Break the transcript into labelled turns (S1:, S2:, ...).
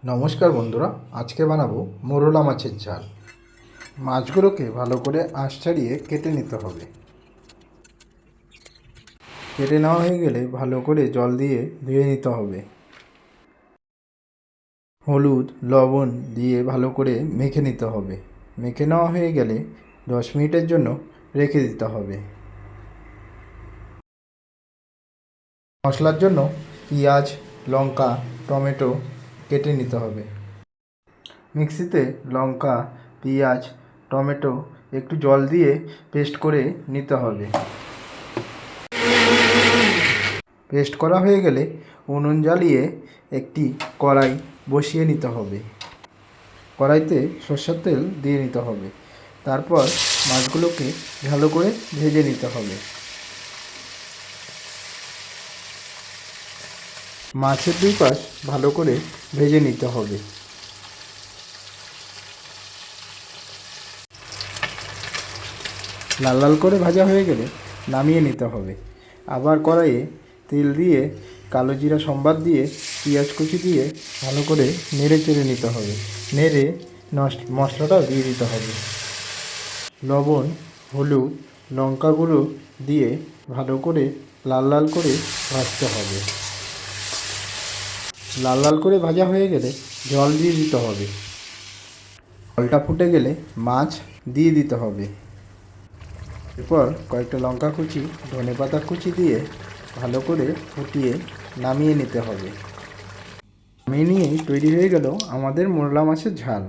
S1: নমস্কার বন্ধুরা, আজকে বানাবো মোরলা মাছের ঝাল। মাছগুলোকে ভালো করে আঁশ ছাড়িয়ে কেটে নিতে হবে। কেটে নেওয়া হয়ে গেলে ভালো করে জল দিয়ে ধুয়ে নিতে হবে। হলুদ লবণ দিয়ে ভালো করে মেখে নিতে হবে। মেখে নেওয়া হয়ে গেলে 10 মিনিটের জন্য রেখে দিতে হবে। মশলার জন্য পেঁয়াজ, লঙ্কা, টমেটো কেটে নিতে হবে। মিক্সিতে লঙ্কা, পেঁয়াজ, টমেটো একটু জল দিয়ে পেস্ট করে নিতে হবে। পেস্ট করা হয়ে গেলে উনুন জ্বালিয়ে একটি কড়াই বসিয়ে নিতে হবে। কড়াইতে সরষের তেল দিয়ে নিতে হবে। তারপর মাছগুলোকে ভালো করে ভেজে নিতে হবে। মাছের দুই পাশ ভালো করে ভেজে নিতে হবে। লাল লাল করে ভাজা হয়ে গেলে নামিয়ে নিতে হবে। আবার কড়াইয়ে তেল দিয়ে কালো জিরা সম্বাদ দিয়ে পেঁয়াজ কুচি দিয়ে ভালো করে নেড়ে চেড়ে নিতে হবে। নেড়ে মশলাটাও দিয়ে দিতে হবে। লবণ, হলুদ, লঙ্কা গুঁড়ো দিয়ে ভালো করে লাল লাল করে ভাজতে হবে। লাল লাল করে ভাজা হয়ে গেলে জল দিয়ে দিতে হবে। জলটা ফুটে গেলে মাছ দিয়ে দিতে হবে। এরপর কয়েকটা লঙ্কা কুচি, ধনেপাতা কুচি দিয়ে ভালো করে ফুটিয়ে নামিয়ে নিতে হবে। নামিয়ে নিয়েই তৈরি হয়ে গেল আমাদের মোরলা মাছের ঝাল।